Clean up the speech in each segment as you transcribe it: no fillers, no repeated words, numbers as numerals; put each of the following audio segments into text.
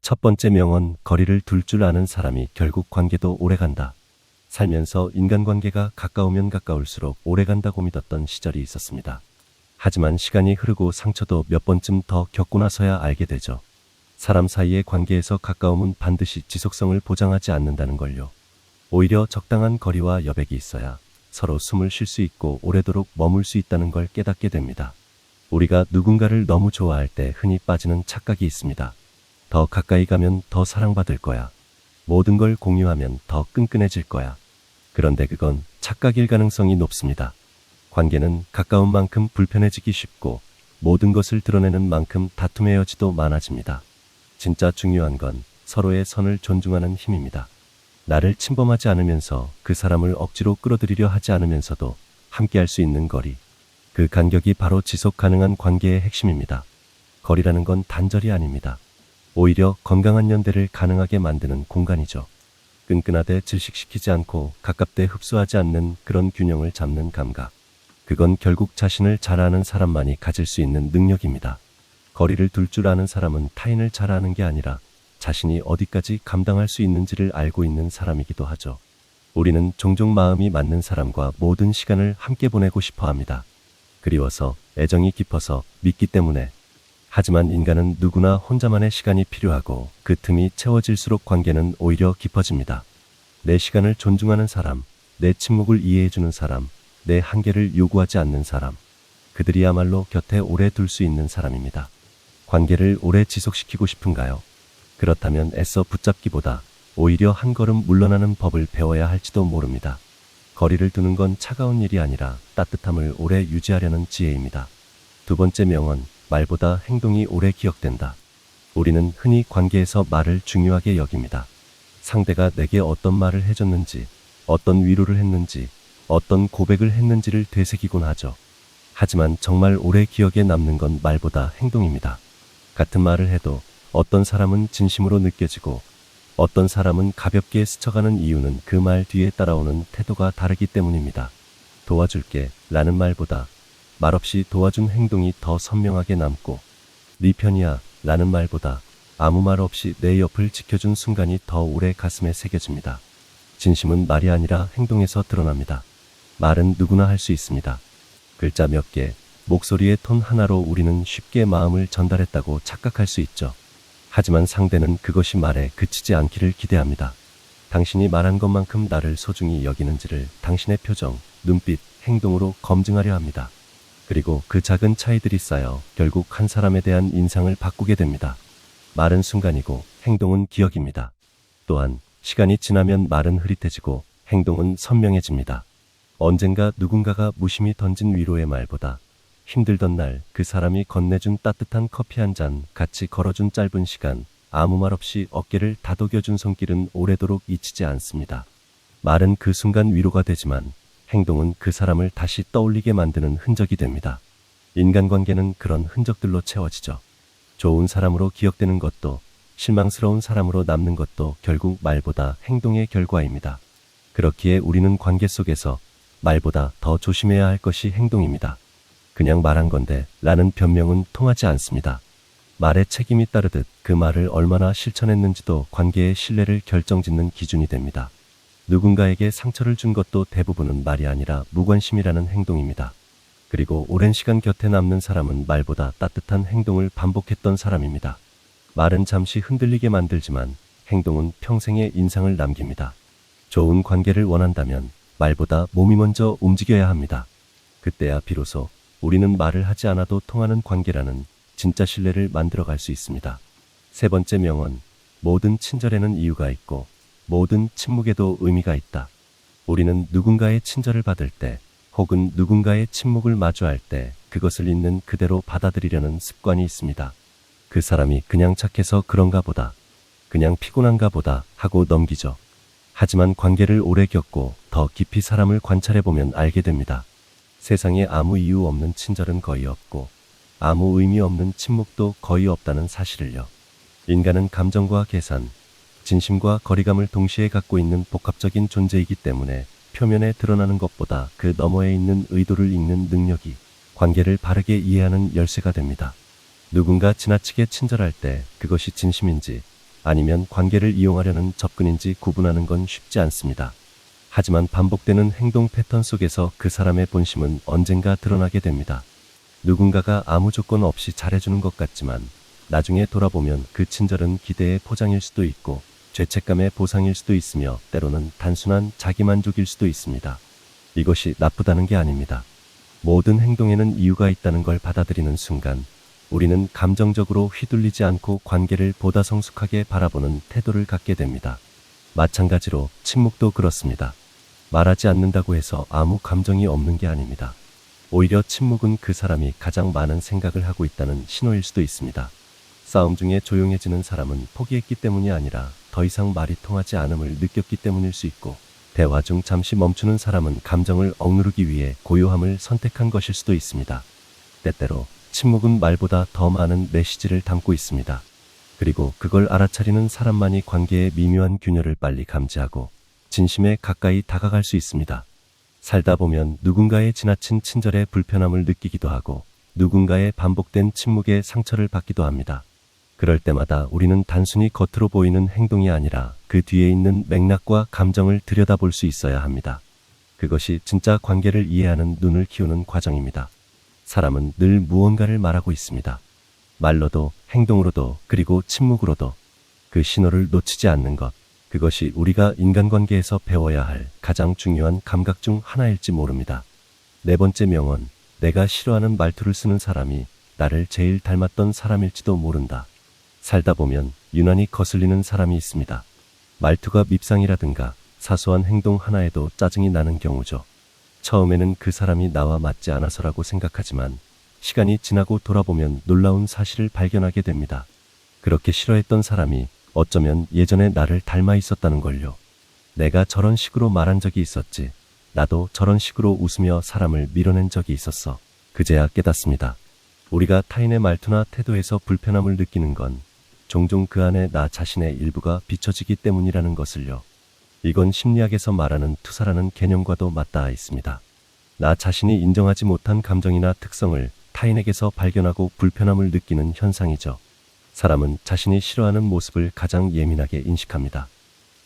첫 번째 명언, 거리를 둘 줄 아는 사람이 결국 관계도 오래간다. 살면서 인간관계가 가까우면 가까울수록 오래간다고 믿었던 시절이 있었습니다. 하지만 시간이 흐르고 상처도 몇 번쯤 더 겪고 나서야 알게 되죠. 사람 사이의 관계에서 가까움은 반드시 지속성을 보장하지 않는다는 걸요. 오히려 적당한 거리와 여백이 있어야 서로 숨을 쉴 수 있고 오래도록 머물 수 있다는 걸 깨닫게 됩니다. 우리가 누군가를 너무 좋아할 때 흔히 빠지는 착각이 있습니다. 더 가까이 가면 더 사랑받을 거야. 모든 걸 공유하면 더 끈끈해질 거야. 그런데 그건 착각일 가능성이 높습니다. 관계는 가까운 만큼 불편해지기 쉽고 모든 것을 드러내는 만큼 다툼의 여지도 많아집니다. 진짜 중요한 건 서로의 선을 존중하는 힘입니다. 나를 침범하지 않으면서 그 사람을 억지로 끌어들이려 하지 않으면서도 함께할 수 있는 거리. 그 간격이 바로 지속 가능한 관계의 핵심입니다. 거리라는 건 단절이 아닙니다. 오히려 건강한 연대를 가능하게 만드는 공간이죠. 끈끈하되 질식시키지 않고 가깝되 흡수하지 않는 그런 균형을 잡는 감각. 그건 결국 자신을 잘 아는 사람만이 가질 수 있는 능력입니다. 거리를 둘 줄 아는 사람은 타인을 잘 아는 게 아니라 자신이 어디까지 감당할 수 있는지를 알고 있는 사람이기도 하죠. 우리는 종종 마음이 맞는 사람과 모든 시간을 함께 보내고 싶어 합니다. 그리워서, 애정이 깊어서, 믿기 때문에. 하지만 인간은 누구나 혼자만의 시간이 필요하고 그 틈이 채워질수록 관계는 오히려 깊어집니다. 내 시간을 존중하는 사람, 내 침묵을 이해해주는 사람, 내 한계를 요구하지 않는 사람. 그들이야말로 곁에 오래 둘 수 있는 사람입니다. 관계를 오래 지속시키고 싶은가요? 그렇다면 애써 붙잡기보다 오히려 한 걸음 물러나는 법을 배워야 할지도 모릅니다. 거리를 두는 건 차가운 일이 아니라 따뜻함을 오래 유지하려는 지혜입니다. 두 번째 명언, 말보다 행동이 오래 기억된다. 우리는 흔히 관계에서 말을 중요하게 여깁니다. 상대가 내게 어떤 말을 해줬는지, 어떤 위로를 했는지, 어떤 고백을 했는지를 되새기곤 하죠. 하지만 정말 오래 기억에 남는 건 말보다 행동입니다. 같은 말을 해도 어떤 사람은 진심으로 느껴지고 어떤 사람은 가볍게 스쳐가는 이유는 그 말 뒤에 따라오는 태도가 다르기 때문입니다. 도와줄게 라는 말보다 말없이 도와준 행동이 더 선명하게 남고 네 편이야 라는 말보다 아무 말 없이 내 옆을 지켜준 순간이 더 오래 가슴에 새겨집니다. 진심은 말이 아니라 행동에서 드러납니다. 말은 누구나 할 수 있습니다. 글자 몇 개, 목소리의 톤 하나로 우리는 쉽게 마음을 전달했다고 착각할 수 있죠. 하지만 상대는 그것이 말에 그치지 않기를 기대합니다. 당신이 말한 것만큼 나를 소중히 여기는지를 당신의 표정, 눈빛, 행동으로 검증하려 합니다. 그리고 그 작은 차이들이 쌓여 결국 한 사람에 대한 인상을 바꾸게 됩니다. 말은 순간이고 행동은 기억입니다. 또한 시간이 지나면 말은 흐릿해지고 행동은 선명해집니다. 언젠가 누군가가 무심히 던진 위로의 말보다 힘들던 날 그 사람이 건네준 따뜻한 커피 한 잔, 같이 걸어준 짧은 시간, 아무 말 없이 어깨를 다독여준 손길은 오래도록 잊히지 않습니다. 말은 그 순간 위로가 되지만 행동은 그 사람을 다시 떠올리게 만드는 흔적이 됩니다. 인간관계는 그런 흔적들로 채워지죠. 좋은 사람으로 기억되는 것도 실망스러운 사람으로 남는 것도 결국 말보다 행동의 결과입니다. 그렇기에 우리는 관계 속에서 말보다 더 조심해야 할 것이 행동입니다. 그냥 말한 건데 라는 변명은 통하지 않습니다. 말에 책임이 따르듯 그 말을 얼마나 실천했는지도 관계의 신뢰를 결정짓는 기준이 됩니다. 누군가에게 상처를 준 것도 대부분은 말이 아니라 무관심이라는 행동입니다. 그리고 오랜 시간 곁에 남는 사람은 말보다 따뜻한 행동을 반복했던 사람입니다. 말은 잠시 흔들리게 만들지만 행동은 평생의 인상을 남깁니다. 좋은 관계를 원한다면 말보다 몸이 먼저 움직여야 합니다. 그때야 비로소 우리는 말을 하지 않아도 통하는 관계라는 진짜 신뢰를 만들어갈 수 있습니다. 세 번째 명언, 모든 친절에는 이유가 있고 모든 침묵에도 의미가 있다. 우리는 누군가의 친절을 받을 때 혹은 누군가의 침묵을 마주할 때 그것을 있는 그대로 받아들이려는 습관이 있습니다. 그 사람이 그냥 착해서 그런가 보다, 그냥 피곤한가 보다 하고 넘기죠. 하지만 관계를 오래 겪고 더 깊이 사람을 관찰해보면 알게 됩니다. 세상에 아무 이유 없는 친절은 거의 없고 아무 의미 없는 침묵도 거의 없다는 사실을요. 인간은 감정과 계산, 진심과 거리감을 동시에 갖고 있는 복합적인 존재이기 때문에 표면에 드러나는 것보다 그 너머에 있는 의도를 읽는 능력이 관계를 바르게 이해하는 열쇠가 됩니다. 누군가 지나치게 친절할 때 그것이 진심인지 아니면 관계를 이용하려는 접근인지 구분하는 건 쉽지 않습니다. 하지만 반복되는 행동 패턴 속에서 그 사람의 본심은 언젠가 드러나게 됩니다. 누군가가 아무 조건 없이 잘해주는 것 같지만 나중에 돌아보면 그 친절은 기대의 포장일 수도 있고 죄책감의 보상일 수도 있으며 때로는 단순한 자기만족일 수도 있습니다. 이것이 나쁘다는 게 아닙니다. 모든 행동에는 이유가 있다는 걸 받아들이는 순간 우리는 감정적으로 휘둘리지 않고 관계를 보다 성숙하게 바라보는 태도를 갖게 됩니다. 마찬가지로 침묵도 그렇습니다. 말하지 않는다고 해서 아무 감정이 없는 게 아닙니다. 오히려 침묵은 그 사람이 가장 많은 생각을 하고 있다는 신호일 수도 있습니다. 싸움 중에 조용해지는 사람은 포기했기 때문이 아니라 더 이상 말이 통하지 않음을 느꼈기 때문일 수 있고, 대화 중 잠시 멈추는 사람은 감정을 억누르기 위해 고요함을 선택한 것일 수도 있습니다. 때때로 침묵은 말보다 더 많은 메시지를 담고 있습니다. 그리고 그걸 알아차리는 사람만이 관계의 미묘한 균열을 빨리 감지하고 진심에 가까이 다가갈 수 있습니다. 살다 보면 누군가의 지나친 친절에 불편함을 느끼기도 하고 누군가의 반복된 침묵에 상처를 받기도 합니다. 그럴 때마다 우리는 단순히 겉으로 보이는 행동이 아니라 그 뒤에 있는 맥락과 감정을 들여다볼 수 있어야 합니다. 그것이 진짜 관계를 이해하는 눈을 키우는 과정입니다. 사람은 늘 무언가를 말하고 있습니다. 말로도, 행동으로도, 그리고 침묵으로도. 그 신호를 놓치지 않는 것, 그것이 우리가 인간관계에서 배워야 할 가장 중요한 감각 중 하나일지 모릅니다. 네 번째 명언, 내가 싫어하는 말투를 쓰는 사람이 나를 제일 닮았던 사람일지도 모른다. 살다 보면 유난히 거슬리는 사람이 있습니다. 말투가 밉상이라든가 사소한 행동 하나에도 짜증이 나는 경우죠. 처음에는 그 사람이 나와 맞지 않아서라고 생각하지만 시간이 지나고 돌아보면 놀라운 사실을 발견하게 됩니다. 그렇게 싫어했던 사람이 어쩌면 예전에 나를 닮아 있었다는 걸요. 내가 저런 식으로 말한 적이 있었지. 나도 저런 식으로 웃으며 사람을 밀어낸 적이 있었어. 그제야 깨닫습니다. 우리가 타인의 말투나 태도에서 불편함을 느끼는 건 종종 그 안에 나 자신의 일부가 비춰지기 때문이라는 것을요. 이건 심리학에서 말하는 투사라는 개념과도 맞닿아 있습니다. 나 자신이 인정하지 못한 감정이나 특성을 타인에게서 발견하고 불편함을 느끼는 현상이죠. 사람은 자신이 싫어하는 모습을 가장 예민하게 인식합니다.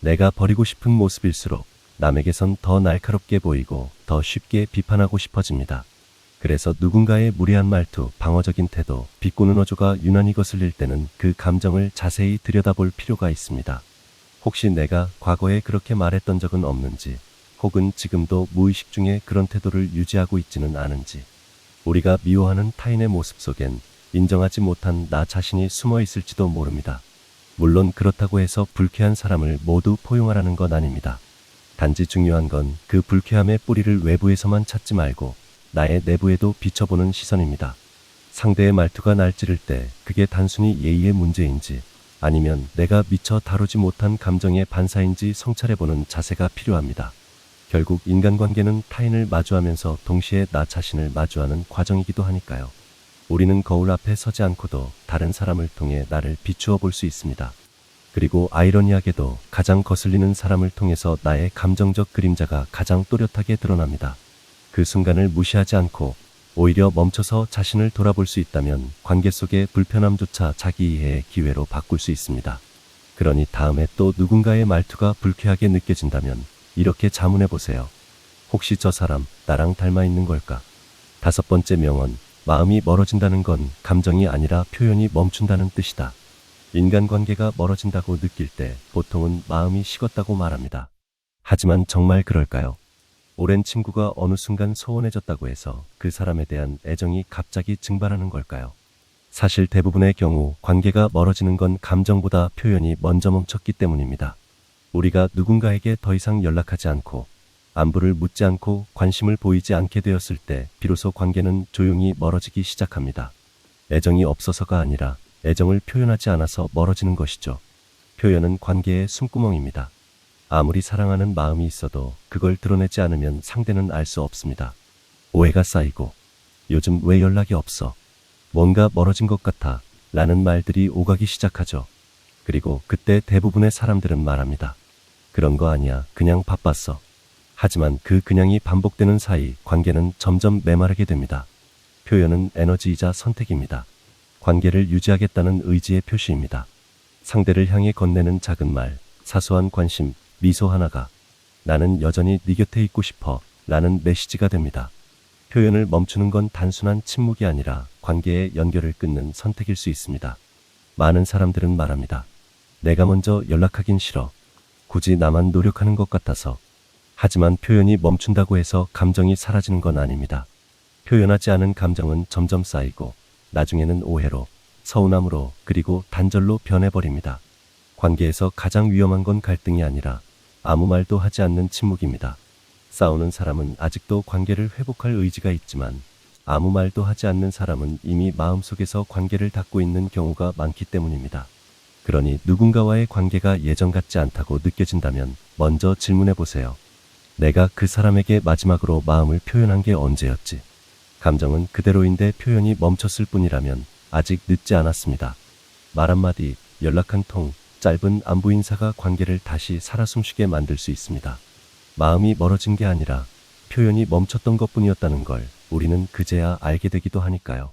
내가 버리고 싶은 모습일수록 남에게선 더 날카롭게 보이고 더 쉽게 비판하고 싶어집니다. 그래서 누군가의 무례한 말투, 방어적인 태도, 비꼬는 어조가 유난히 거슬릴 때는 그 감정을 자세히 들여다볼 필요가 있습니다. 혹시 내가 과거에 그렇게 말했던 적은 없는지, 혹은 지금도 무의식 중에 그런 태도를 유지하고 있지는 않은지. 우리가 미워하는 타인의 모습 속엔 인정하지 못한 나 자신이 숨어 있을지도 모릅니다. 물론 그렇다고 해서 불쾌한 사람을 모두 포용하라는 건 아닙니다. 단지 중요한 건 그 불쾌함의 뿌리를 외부에서만 찾지 말고 나의 내부에도 비춰보는 시선입니다. 상대의 말투가 날 찌를 때 그게 단순히 예의의 문제인지 아니면 내가 미처 다루지 못한 감정의 반사인지 성찰해보는 자세가 필요합니다. 결국 인간관계는 타인을 마주하면서 동시에 나 자신을 마주하는 과정이기도 하니까요. 우리는 거울 앞에 서지 않고도 다른 사람을 통해 나를 비추어 볼 수 있습니다. 그리고 아이러니하게도 가장 거슬리는 사람을 통해서 나의 감정적 그림자가 가장 또렷하게 드러납니다. 그 순간을 무시하지 않고 오히려 멈춰서 자신을 돌아볼 수 있다면 관계 속의 불편함조차 자기 이해의 기회로 바꿀 수 있습니다. 그러니 다음에 또 누군가의 말투가 불쾌하게 느껴진다면 이렇게 자문해 보세요. 혹시 저 사람 나랑 닮아 있는 걸까? 다섯 번째 명언, 마음이 멀어진다는 건 감정이 아니라 표현이 멈춘다는 뜻이다. 인간관계가 멀어진다고 느낄 때 보통은 마음이 식었다고 말합니다. 하지만 정말 그럴까요? 오랜 친구가 어느 순간 소원해졌다고 해서 그 사람에 대한 애정이 갑자기 증발하는 걸까요? 사실 대부분의 경우 관계가 멀어지는 건 감정보다 표현이 먼저 멈췄기 때문입니다. 우리가 누군가에게 더 이상 연락하지 않고 안부를 묻지 않고 관심을 보이지 않게 되었을 때 비로소 관계는 조용히 멀어지기 시작합니다. 애정이 없어서가 아니라 애정을 표현하지 않아서 멀어지는 것이죠. 표현은 관계의 숨구멍입니다. 아무리 사랑하는 마음이 있어도 그걸 드러내지 않으면 상대는 알 수 없습니다. 오해가 쌓이고 요즘 왜 연락이 없어? 뭔가 멀어진 것 같아 라는 말들이 오가기 시작하죠. 그리고 그때 대부분의 사람들은 말합니다. 그런 거 아니야. 그냥 바빴어. 하지만 그 그냥이 반복되는 사이 관계는 점점 메마르게 됩니다. 표현은 에너지이자 선택입니다. 관계를 유지하겠다는 의지의 표시입니다. 상대를 향해 건네는 작은 말, 사소한 관심, 미소 하나가 나는 여전히 네 곁에 있고 싶어 라는 메시지가 됩니다. 표현을 멈추는 건 단순한 침묵이 아니라 관계의 연결을 끊는 선택일 수 있습니다. 많은 사람들은 말합니다. 내가 먼저 연락하긴 싫어. 굳이 나만 노력하는 것 같아서. 하지만 표현이 멈춘다고 해서 감정이 사라지는 건 아닙니다. 표현하지 않은 감정은 점점 쌓이고 나중에는 오해로, 서운함으로, 그리고 단절로 변해버립니다. 관계에서 가장 위험한 건 갈등이 아니라 아무 말도 하지 않는 침묵입니다. 싸우는 사람은 아직도 관계를 회복할 의지가 있지만 아무 말도 하지 않는 사람은 이미 마음속에서 관계를 닫고 있는 경우가 많기 때문입니다. 그러니 누군가와의 관계가 예전 같지 않다고 느껴진다면 먼저 질문해 보세요. 내가 그 사람에게 마지막으로 마음을 표현한 게 언제였지? 감정은 그대로인데 표현이 멈췄을 뿐이라면 아직 늦지 않았습니다. 말 한마디, 연락 한 통, 짧은 안부 인사가 관계를 다시 살아 숨쉬게 만들 수 있습니다. 마음이 멀어진 게 아니라 표현이 멈췄던 것뿐이었다는 걸 우리는 그제야 알게 되기도 하니까요.